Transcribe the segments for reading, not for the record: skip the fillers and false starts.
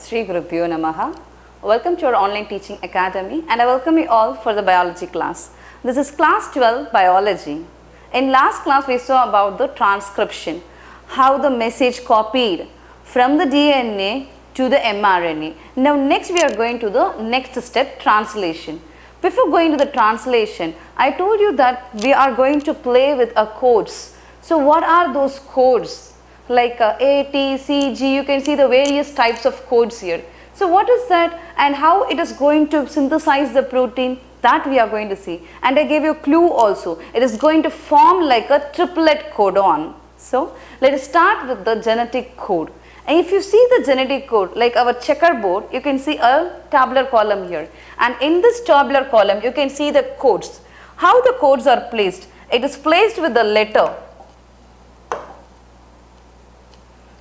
Sri Gurubhyo Namaha. Welcome to our online teaching academy, and I welcome you all for the biology class. This is class 12 biology. In last class we saw about the transcription, how the message copied from the DNA to the mRNA. Now next we are going to the next step, translation. Before going to the translation, I told you that we are going to play with codes. So what are those codes? Like A, T, C, G, you can see the various types of codes here. So what is that and how it is going to synthesize the protein, that we are going to see. And I gave you a clue also. It is going to form like a triplet codon. So let us start with the genetic code. And if you see the genetic code, like our checkerboard, you can see a tabular column here. And in this tabular column, you can see the codes. How the codes are placed? It is placed with the letter.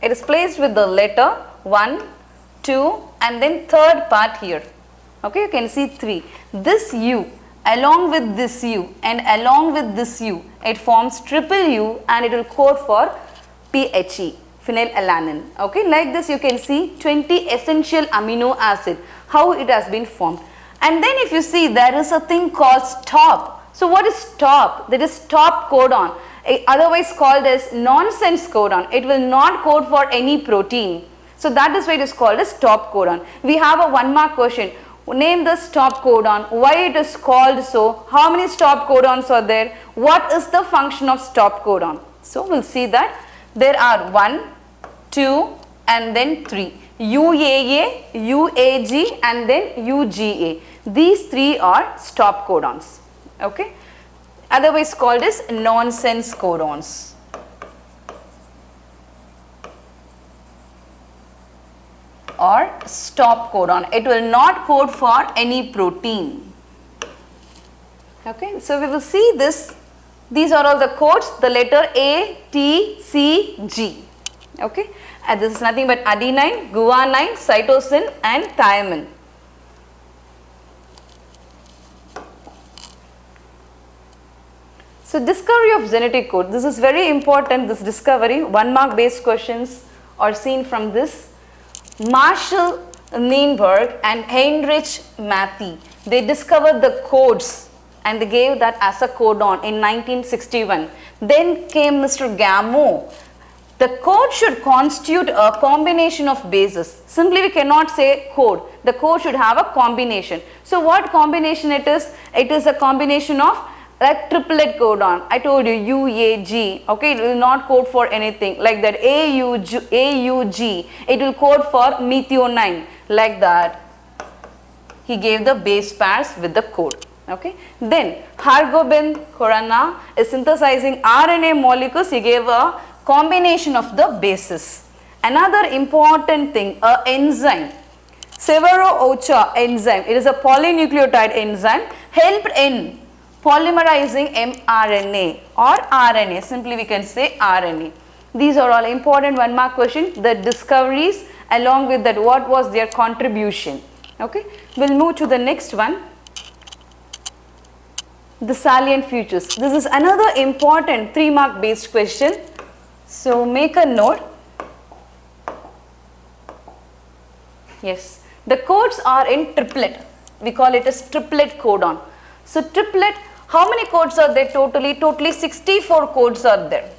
It is placed with the letter 1, 2 and then third part here. Okay, you can see 3. This U along with this U and along with this U, it forms triple U and it will code for PHE, phenylalanine. Okay, like this you can see 20 essential amino acid, how it has been formed. And then if you see, there is a thing called stop. So what is stop? That is stop codon, otherwise called as nonsense codon. It will not code for any protein. So that is why it is called as stop codon. We have a 1-mark question. Name the stop codon. Why it is called so? How many stop codons are there? What is the function of stop codon? So we will see that there are 1, 2 and then 3. UAA, UAG and then UGA. These 3 are stop codons. Okay, otherwise called as nonsense codons. Or stop codon. It will not code for any protein. Okay, so we will see this. These are all the codes, the letter A, T, C, G. Okay, and this is nothing but adenine, guanine, cytosine and thymine. So discovery of genetic code, this is very important, this discovery. 1-mark based questions are seen from this. Marshall Nienberg and Heinrich Matthey, they discovered the codes and they gave that as a codon in 1961. Then came Mr. Gamow. The code should constitute a combination of bases. Simply we cannot say code. The code should have a combination. So what combination it is? It is a combination of like triplet codon. I told you UAG. Okay, it will not code for anything like that. AUG. It will code for methionine like that. He gave the base pairs with the code. Okay. Then Hargobind Khorana is synthesizing RNA molecules. He gave a combination of the bases. Another important thing, a enzyme. Severo-Ochoa enzyme. It is a polynucleotide enzyme helped in polymerizing mRNA or RNA. Simply we can say RNA. These are all important 1-mark questions. The discoveries along with that, what was their contribution. Okay. We will move to the next one. The salient features. This is another important 3-mark based question. So make a note. Yes. The codes are in triplet. We call it as triplet codon. So triplet, how many codes are there totally? Totally 64 codes are there.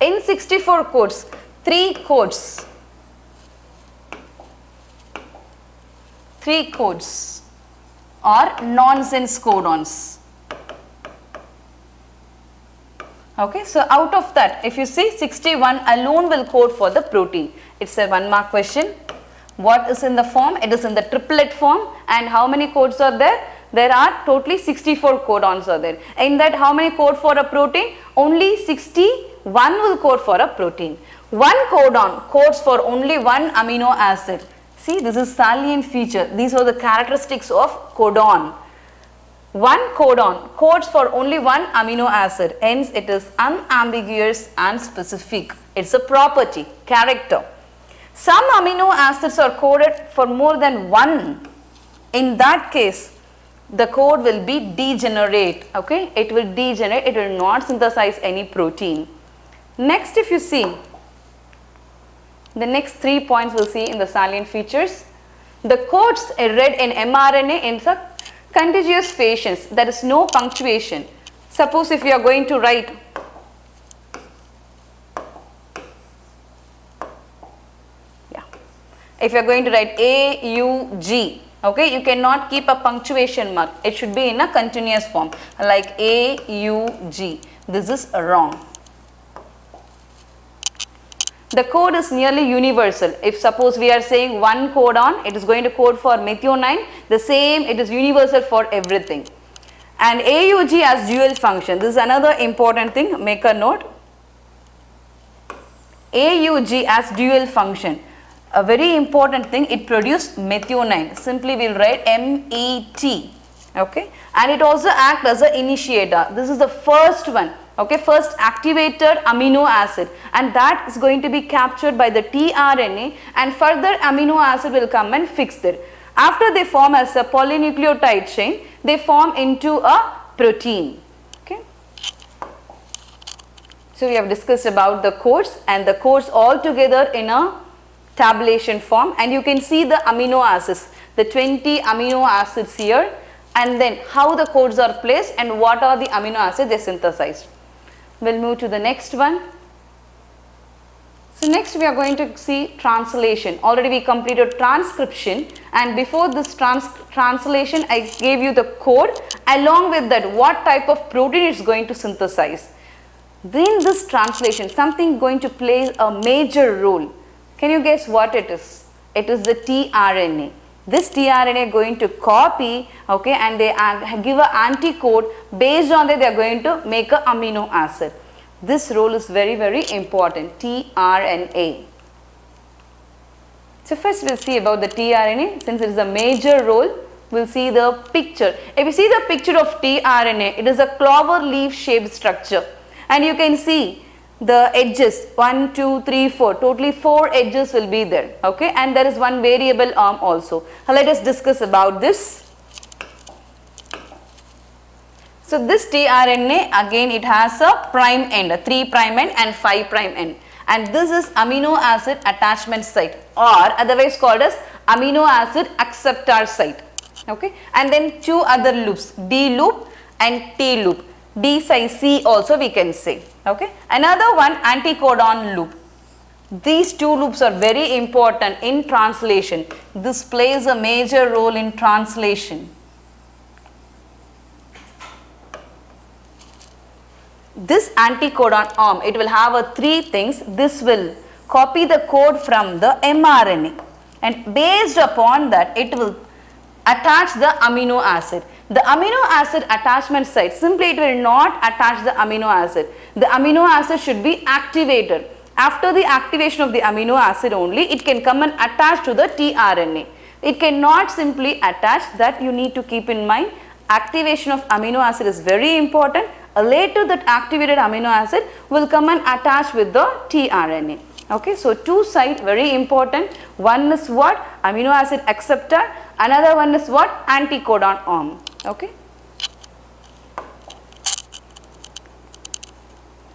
In 64 codes, 3 codes are nonsense codons. Okay, so out of that, if you see 61 alone will code for the protein. It's a 1-mark question. What is in the form? It is in the triplet form. And how many codes are there? There are totally 64 codons are there. In that, how many code for a protein? Only 61 will code for a protein. 1 codon codes for only 1 amino acid. See, this is salient feature. These are the characteristics of codon. 1 codon codes for only 1 amino acid. Hence, it is unambiguous and specific. It's a property, character. Some amino acids are coded for more than 1. In that case, the code will be degenerate. Okay, it will degenerate. It will not synthesize any protein. Next, if you see, The next 3 points we'll see in the salient features. The codes are read in mRNA in the contiguous fashions. There is no punctuation. Suppose if you are going to write if you are going to write AUG, okay, you cannot keep a punctuation mark. It should be in a continuous form like AUG. This is wrong. The code is nearly universal. If suppose we are saying one codon, it is going to code for methionine, the same, it is universal for everything. And AUG has dual function. This is another important thing, make a note. AUG has dual function. A very important thing, it produced methionine. Simply we will write MET. Okay, and it also acts as an initiator. This is the first one. Okay, first activated amino acid, and that is going to be captured by the tRNA, and further amino acid will come and fix it. After they form as a polynucleotide chain, they form into a protein. Okay. So we have discussed about the codes, and the codes all together in a tabulation form, and you can see the amino acids, the 20 amino acids here, and then how the codes are placed and what are the amino acids they synthesized. We'll move to the next one. So next we are going to see translation. Already we completed transcription, and before this translation I gave you the code, along with that what type of protein it's going to synthesize. In this translation something going to play a major role. Can you guess what it is? It is the tRNA. This tRNA going to copy, okay, and they give an anticode. Based on that they are going to make an amino acid. This role is very, very important, tRNA. So first we'll see about the tRNA. Since it is a major role, we'll see the picture. If you see the picture of tRNA, it is a clover leaf shaped structure, and you can see the edges 1, 2, 3, 4, totally 4 edges will be there, okay, and there is one variable arm also. Let us discuss about this. So this tRNA, again it has a prime end, a 3' end and 5' end, and this is amino acid attachment site, or otherwise called as amino acid acceptor site, okay, and then 2 other loops, D loop and T loop, D size C also we can say. Okay. Another one, anticodon loop. These 2 loops are very important in translation. This plays a major role in translation. This anticodon arm, it will have 3 things. This will copy the code from the mRNA, and based upon that it will attach the amino acid. The amino acid attachment site, simply it will not attach the amino acid. The amino acid should be activated. After the activation of the amino acid only, it can come and attach to the tRNA. It cannot simply attach. That you need to keep in mind. Activation of amino acid is very important. Later that activated amino acid will come and attach with the tRNA. Okay, so 2 sites very important. One is what? Amino acid acceptor. Another one is what? Anticodon arm. Okay.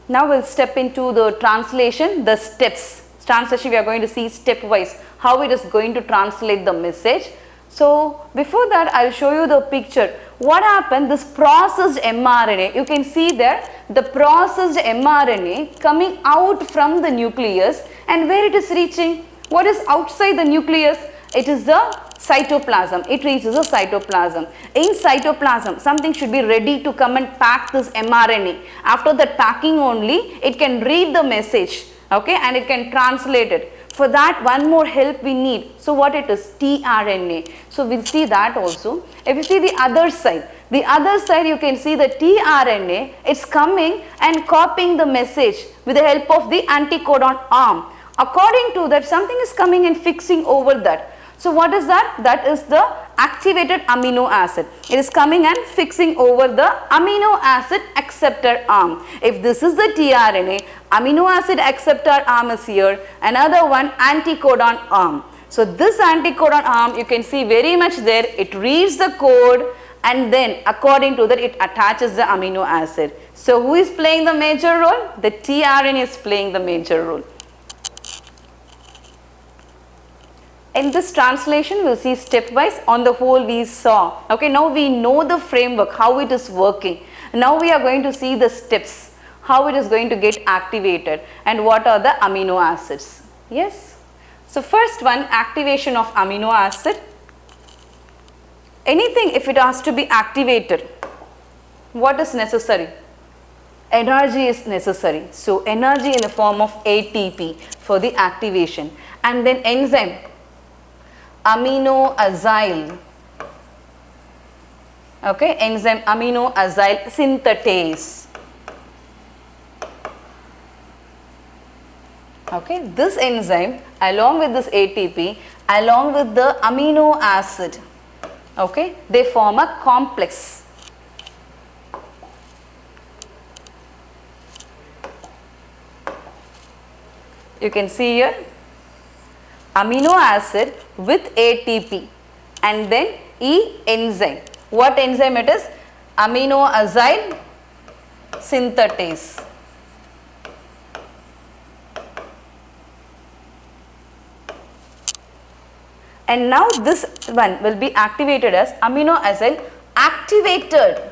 Now we'll step into the translation, the steps. Translation we are going to see stepwise how it is going to translate the message. So before that I'll show you the picture. What happened? This processed mRNA, you can see there the processed mRNA coming out from the nucleus, and where it is reaching? What is outside the nucleus? It is the cytoplasm. It reaches the cytoplasm. In cytoplasm, something should be ready to come and pack this mRNA. After that packing only, it can read the message, okay, and it can translate it. For that, one more help we need. So what it is? tRNA. So we'll see that also. If you see the other side you can see the tRNA, it's coming and copying the message with the help of the anticodon arm. According to that, something is coming and fixing over that. So what is that? That is the activated amino acid. It is coming and fixing over the amino acid acceptor arm. If this is the tRNA, amino acid acceptor arm is here, another one anticodon arm. So this anticodon arm you can see very much there, it reads the code and then according to that it attaches the amino acid. So who is playing the major role? The tRNA is playing the major role. in this translation we'll see stepwise. On the whole we saw. Okay, now we know the framework, how it is working. Now we are going to see the steps, how it is going to get activated and what are the amino acids. Yes. So first one, activation of amino acid. Anything if it has to be activated, what is necessary? Energy is necessary. So energy in the form of ATP for the activation. And then enzyme, amino acyl. Okay, enzyme amino acyl synthetase. Okay, this enzyme along with this ATP along with the amino acid, okay, they form a complex. You can see here amino acid with ATP and then E enzyme. What enzyme it is? Amino acyl synthetase. And now this one will be activated as amino acyl activated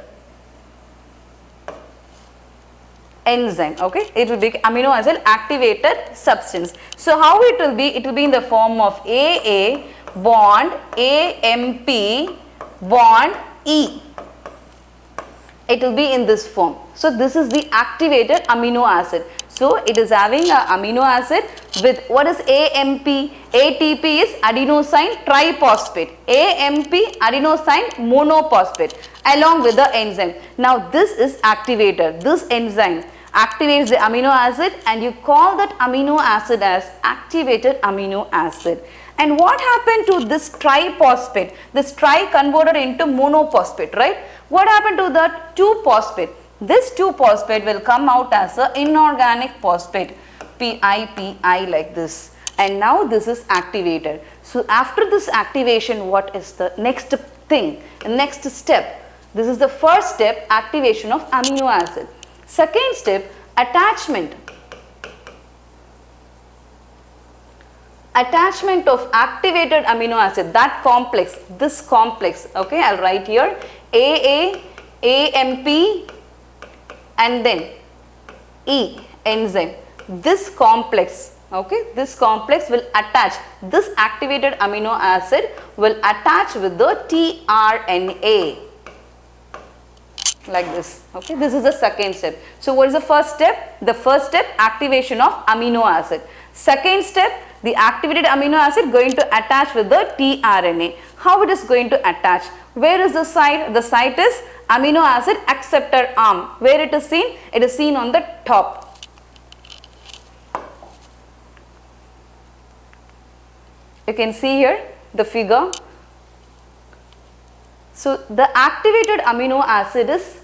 enzyme. Okay, it will be amino acyl activated substance. So how it will be? It will be in the form of AA bond AMP bond E. It will be in this form. So this is the activated amino acid. So it is having a amino acid with what is AMP? ATP is adenosine triphosphate. AMP adenosine monophosphate along with the enzyme. Now this is activated. This enzyme activates the amino acid and you call that amino acid as activated amino acid. And what happened to this triphosphate? This tri converted into monophosphate, right? What happened to that 2-phosphate? This 2-phosphate will come out as an inorganic phosphate, PIPI like this. And now this is activated. So after this activation, what is the next thing, next step? This is the first step, activation of amino acid. Second step, attachment. Attachment of activated amino acid, that complex, this complex, okay, I'll write here AA, AMP and then E enzyme. This complex, okay, this complex will attach, this activated amino acid will attach with the tRNA like this. Okay, this is the second step. So what is the first step? The first step, activation of amino acid. Second step, the activated amino acid going to attach with the tRNA. How it is going to attach? Where is the site? The site is amino acid acceptor arm. Where it is seen? It is seen on the top. You can see here the figure. So the activated amino acid is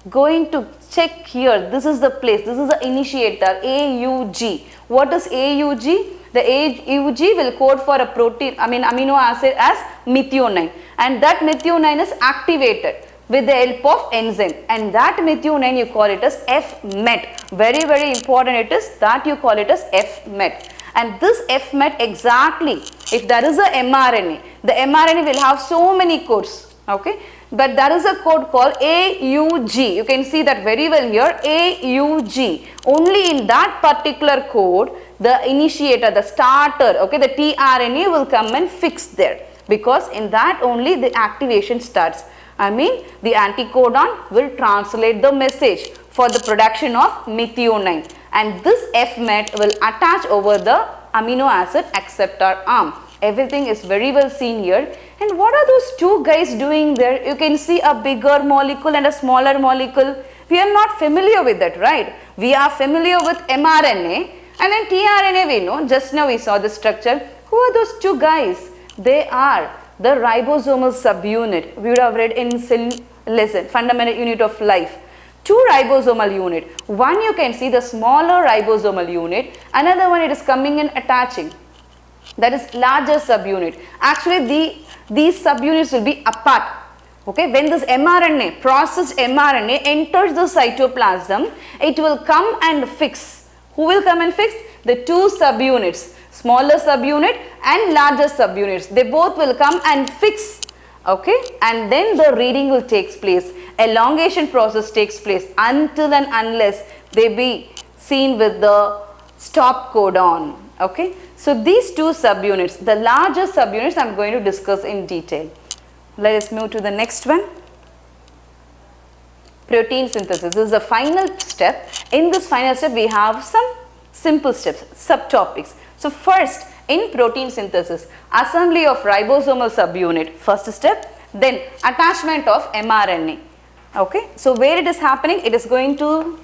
going to check here. This is the place. This is the initiator AUG. What is AUG? The AUG will code for a protein, amino acid as methionine, and that methionine is activated with the help of enzyme, and that methionine you call it as F-met. Very, very important it is that you call it as F-met. And this F-met exactly, if there is a mRNA, the mRNA will have so many codes, okay, but there is a code called AUG. You can see that very well here, AUG. Only in that particular code, the initiator, the starter, okay, the tRNA will come and fix there, because in that only the activation starts. The anticodon will translate the message for the production of methionine, and this F-met will attach over the amino acid acceptor arm. Everything is very well seen here. And what are those two guys doing there? You can see a bigger molecule and a smaller molecule. We are not familiar with that, right? We are familiar with mRNA, and then tRNA we know. Just now we saw the structure. Who are those two guys? They are the ribosomal subunit. We would have read in cell lesson, fundamental unit of life. Two ribosomal unit. One you can see the smaller ribosomal unit. Another one it is coming and attaching. That is larger subunit. Actually these subunits will be apart. Okay, when this mRNA, processed mRNA enters the cytoplasm, it will come and fix. Who will come and fix? The two subunits. smaller subunit and larger subunits. They both will come and fix, okay, and then the reading will take place. Elongation process takes place until and unless they be seen with the stop codon, okay. So these two subunits, the larger subunits I am going to discuss in detail. Let us move to the next one. Protein synthesis. This is the final step. In this final step, we have some simple steps, subtopics. So first, in protein synthesis, assembly of ribosomal subunit, first step, then attachment of mRNA. Okay. So where it is happening, it is going to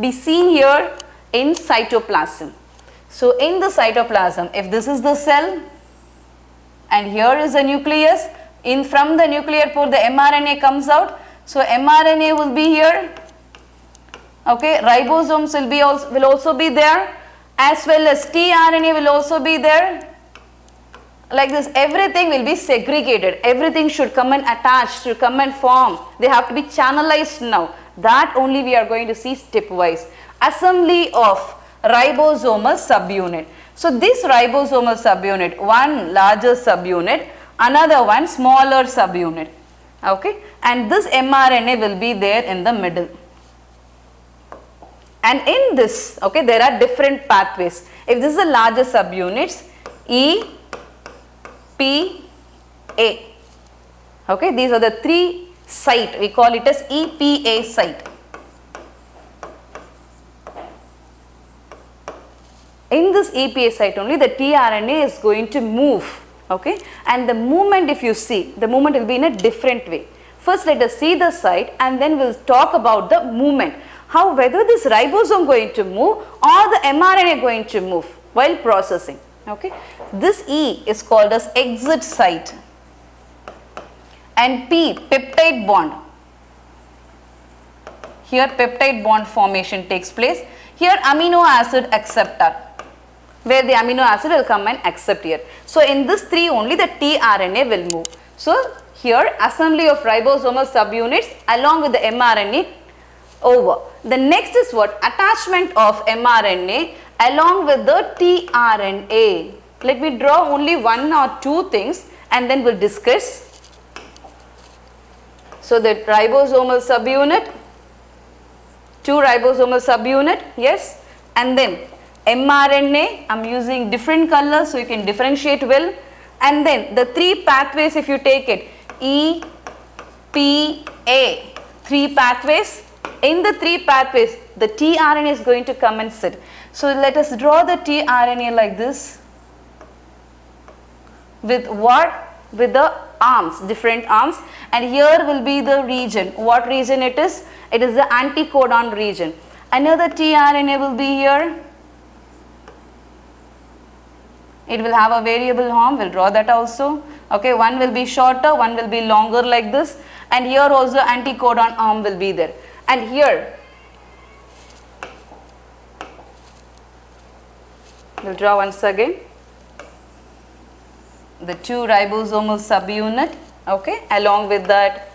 be seen here in cytoplasm. So in the cytoplasm, if this is the cell and here is the nucleus, from the nuclear pore the mRNA comes out. So mRNA will be here, okay, ribosomes will also be there, as well as tRNA will also be there. Like this, everything will be segregated, everything should come and attach, should come and form, they have to be channelized now. That only we are going to see stepwise. Assembly of ribosomal subunit. So this ribosomal subunit, one larger subunit, another one smaller subunit, okay, and this mRNA will be there in the middle. And in this, okay, there are different pathways. If this is the larger subunits, E, P, A, okay, these are the three site, we call it as EPA site. In this EPA site only the tRNA is going to move, okay, and the movement, if you see, the movement will be in a different way. First let us see the site and then we will talk about the movement, how whether this ribosome going to move or the mRNA going to move while processing, okay. This E is called as exit site, and P, peptide bond. Here peptide bond formation takes place. Here amino acid acceptor, where the amino acid will come and accept here. So in this three only the tRNA will move. So here assembly of ribosomal subunits along with the mRNA over. The next is what? Attachment of mRNA along with the tRNA. Let me draw only one or two things and then we'll discuss. So the ribosomal subunit, two ribosomal subunit, yes, and then mRNA, I am using different colors so you can differentiate well, and then the three pathways, if you take it, E, P, A, three pathways. In the three pathways the tRNA is going to come and sit. So let us draw the tRNA like this, with what? With the arms, different arms, and here will be the region. What region it is? It is the anticodon region. Another tRNA will be here. It will have a variable arm, we'll draw that also. Okay, one will be shorter, one will be longer like this, and here also anticodon arm will be there. And here, we'll draw once again the two ribosomal subunit, okay, along with that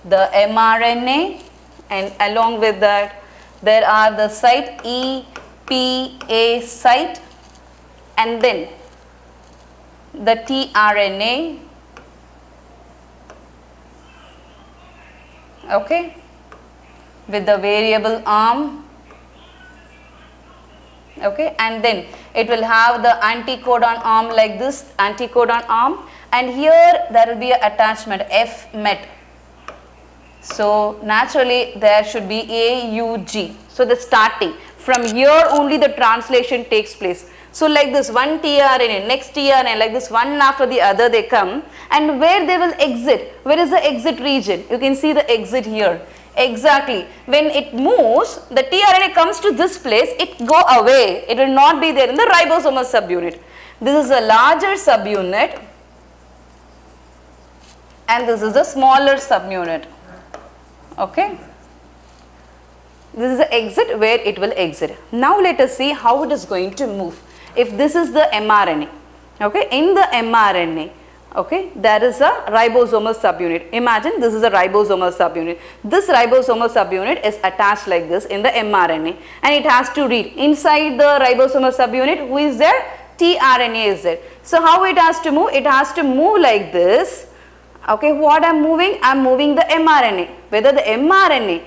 the mRNA, and along with that there are the site EPA site, and then the tRNA, okay, with the variable arm, okay, and then it will have the anticodon arm like this, anticodon arm, and here there will be an attachment F met. So naturally there should be AUG. So the starting from here only the translation takes place. So like this, one tRNA, next tRNA, like this, one after the other they come, and where they will exit, where is the exit region? You can see the exit here. Exactly, when it moves, the tRNA comes to this place, it go away, it will not be there in the ribosomal subunit. This is a larger subunit and this is a smaller subunit, okay. This is the exit where it will exit. Now let us see how it is going to move. If this is the mRNA, okay, in the mRNA, okay, there is a ribosomal subunit. Imagine this is a ribosomal subunit. This ribosomal subunit is attached like this in the mRNA, and it has to read inside the ribosomal subunit. Who is there? tRNA is there. So how it has to move? It has to move like this. Okay, what I am moving? I am moving the mRNA. Whether the mRNA,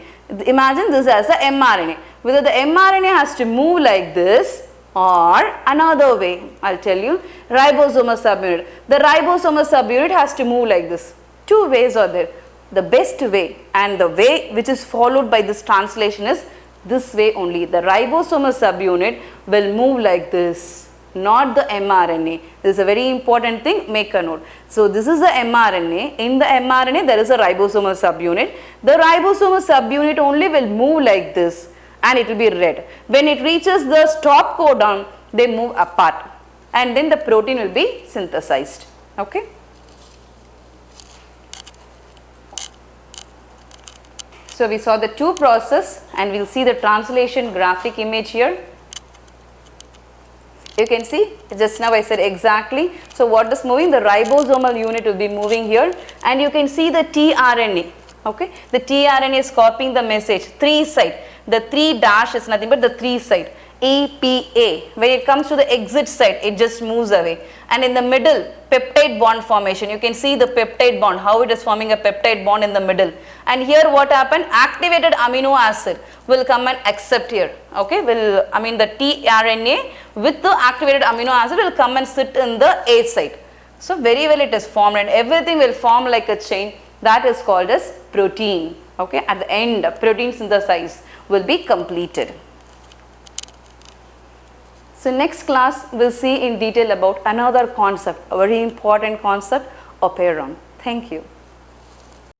imagine this as the mRNA. Whether the mRNA has to move like this or another way, I will tell you, ribosomal subunit. The ribosomal subunit has to move like this. Two ways are there. The best way and the way which is followed by this translation is this way only. The ribosomal subunit will move like this, not the mRNA. This is a very important thing, make a note. So this is the mRNA. In the mRNA there is a ribosomal subunit. The ribosomal subunit only will move like this and it will be red. When it reaches the stop codon, they move apart and then the protein will be synthesized. Okay. So we saw the two process and we will see the translation graphic image here. You can see just now I said exactly. So what is moving? The ribosomal unit will be moving here and you can see the tRNA. Okay, the tRNA is copying the message 3' side. The 3' is nothing but the 3' side. EPA. When it comes to the exit side, it just moves away. And in the middle, peptide bond formation. You can see the peptide bond, how it is forming a peptide bond in the middle. And here what happened? Activated amino acid will come and accept here. Okay, the tRNA with the activated amino acid will come and sit in the A side. So very well it is formed and everything will form like a chain. That is called as protein. Okay, at the end, protein synthesis will be completed. So next class we will see in detail about another concept, a very important concept, operon. Thank you.